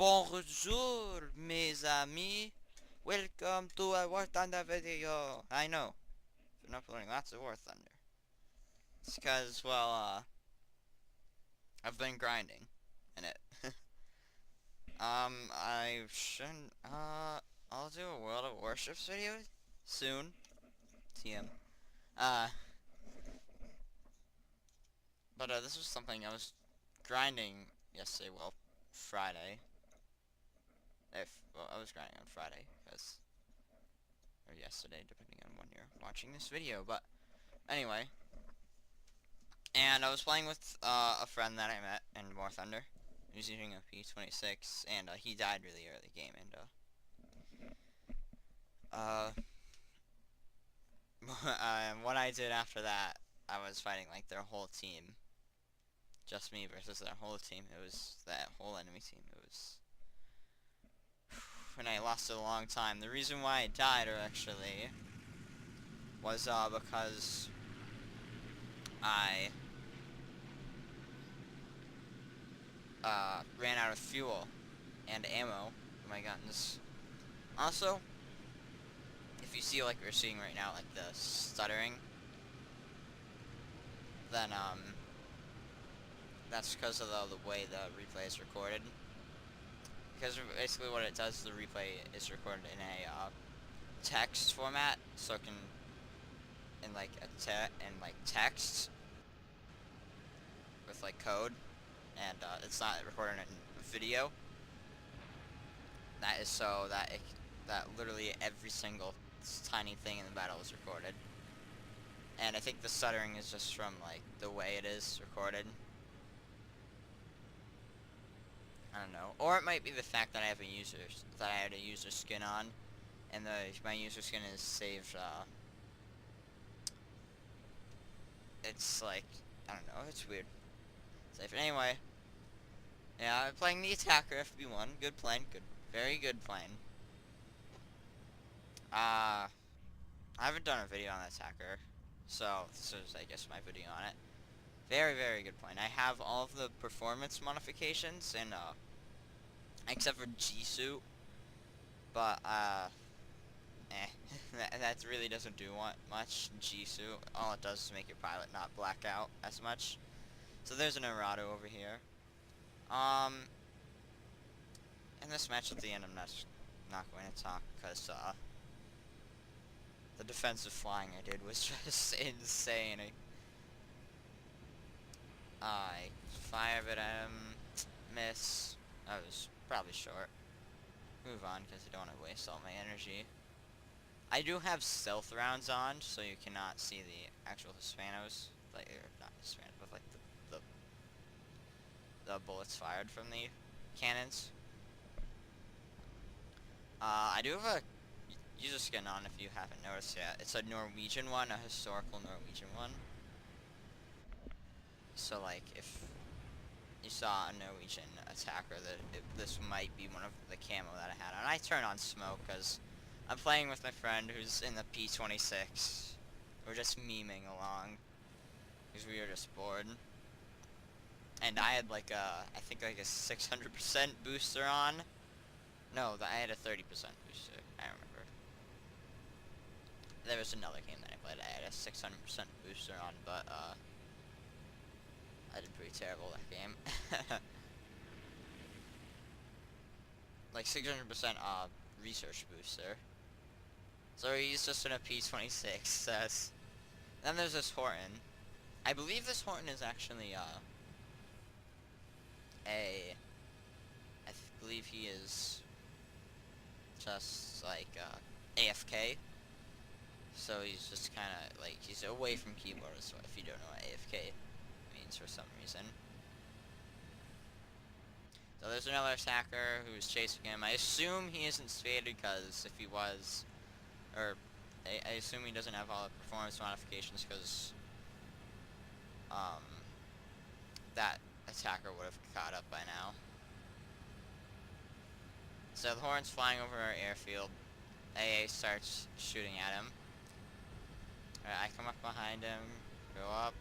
Bonjour, mes amis. Welcome to a War Thunder video. I know, been uploading lots of War Thunder. It's because, well, I've been grinding in it. I shouldn't, I'll do a World of Warships video soon. TM. Uh, but, this was something I was grinding yesterday, well, Friday. Well, I was grinding on Friday, because, or yesterday, depending on when you're watching this video, but, anyway. And I was playing with a friend that I met in War Thunder. He was using a P26, and he died really early game. And what I did after that, I was fighting like their whole team, just me versus their whole team. It was that whole enemy team. It was, and I lost it a long time. The reason why I died, or actually, was because I ran out of fuel and ammo for my guns. Also, if you see like we're seeing right now, like the stuttering, then that's because of the way the replay is recorded. Because basically what it does, the replay is recorded in a text format, so it can in like text with like code, and it's not recorded in video. That is so that that literally every single tiny thing in the battle is recorded. And I think the stuttering is just from like the way it is recorded. I don't know. Or it might be the fact that I have that I had a user skin on, and my user skin is saved. It's like, I don't know. It's weird. Safe. Anyway, yeah, I'm playing the attacker FB1. Good plane. Good, very good plane. I haven't done a video on the attacker, so this is, I guess, my video on it. Very, very good plane. I have all of the performance modifications, and except for G-Suit, but that really doesn't do much. G-Suit, all it does is make your pilot not black out as much. So there's an Arado over here. In this match at the end, I'm not going to talk because the defensive flying I did was just insane. I fire it at him, miss. I was probably short. Move on because I don't want to waste all my energy. I do have stealth rounds on, so you cannot see the actual Hispanos, like, or not Hispanos, but like the bullets fired from the cannons. I do have a user skin on if you haven't noticed yet. It's a Norwegian one, a historical Norwegian one. So like if you saw a Norwegian attacker, this might be one of the camo that I had on. I turn on smoke because I'm playing with my friend who's in the P26. We're just memeing along because we were just bored. And I had like I think like a 600% booster on. No, I had a 30% booster. I remember. There was another game that I played. I had a 600% booster on, but I did pretty terrible that game. Like 600% research booster. So he's just in a P26. Then there's this Horton. I believe this Horton is actually I believe he is just like AFK. So he's just kind of like he's away from keyboard. So if you don't know what AFK means for some reason. So there's another attacker who's chasing him. I assume he isn't spaded because if he was, or I assume he doesn't have all the performance modifications because that attacker would have caught up by now. So the Horn's flying over our airfield. AA starts shooting at him. Alright, I come up behind him, go up.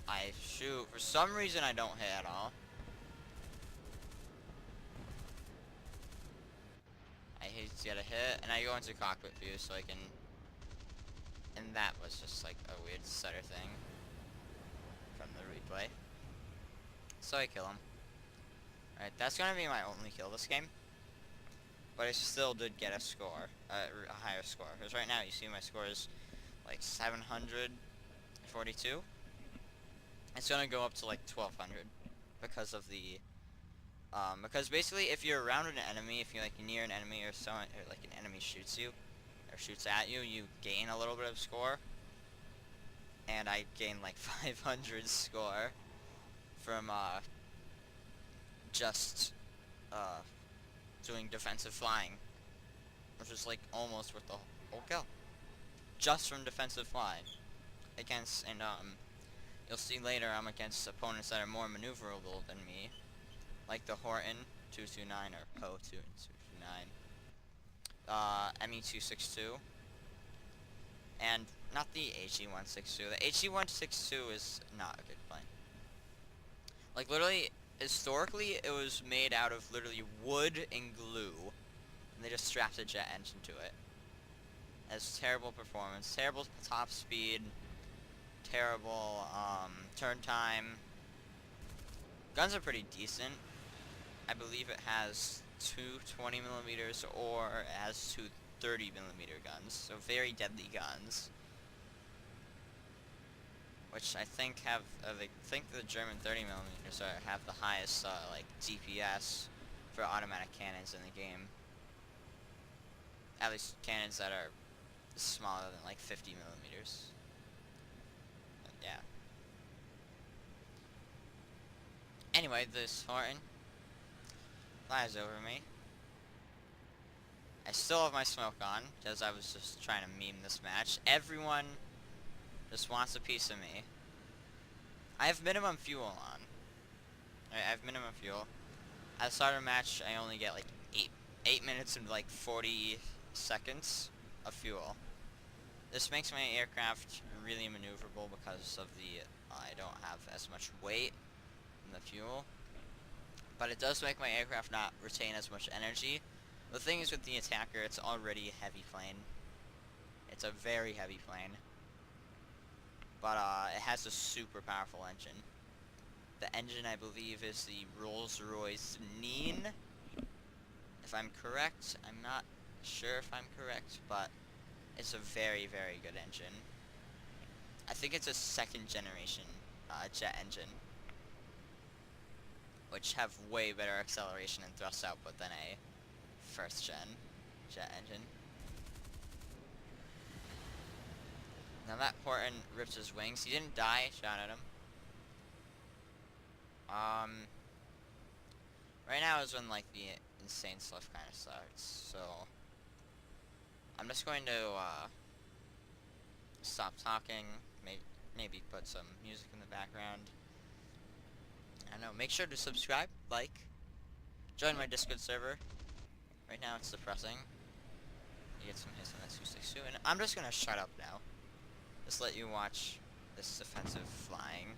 I shoot. For some reason I don't hit at all. to get a hit, and I go into cockpit view so I can... And that was just like a weird stutter thing from the replay. So I kill him. Alright, that's gonna be my only kill this game. But I still did get a score, a higher score. Because right now, you see my score is like 742. It's gonna go up to like 1200 because of the, because basically if you're around an enemy, if you're like near an enemy or so, or like an enemy shoots you, or shoots at you, you gain a little bit of score. And I gained like 500 score from, just, doing defensive flying, which is like almost worth the whole kill, just from defensive flying against, and you'll see later I'm against opponents that are more maneuverable than me, like the Horton 229 or Poe 229, ME262, and not the HE162. The HE162 is not a good plane. Like literally. Historically, it was made out of literally wood and glue, and they just strapped a jet engine to it. It has terrible performance, terrible top speed, terrible turn time. Guns are pretty decent. I believe it has two 20mm or it has two 30mm guns, so very deadly guns. Which I think have, I think the German 30mm have the highest, like, DPS for automatic cannons in the game. At least cannons that are smaller than, like, 50mm. But, yeah. Anyway, this Horton flies over me. I still have my smoke on, because I was just trying to meme this match. Everyone just wants a piece of me. I have minimum fuel on. I have minimum fuel. At the start of a match, I only get like 8 minutes and like 40 seconds of fuel. This makes my aircraft really maneuverable because of the, I don't have as much weight in the fuel. But it does make my aircraft not retain as much energy. The thing is with the Attacker, it's already a heavy plane. It's a very heavy plane. But it has a super powerful engine. The engine, I believe, is the Rolls-Royce Nene. If I'm correct, I'm not sure if I'm correct, but it's a very, very good engine. I think it's a second generation jet engine, which have way better acceleration and thrust output than a first gen jet engine. Now that Horton ripped his wings. He didn't die. Shot at him. Right now is when like the insane stuff kind of starts. So I'm just going to stop talking. Maybe put some music in the background. I don't know. Make sure to subscribe, like, join my Discord server. Right now it's depressing. You get some hits on that 262, and I'm just gonna shut up now. Just let you watch this defensive flying.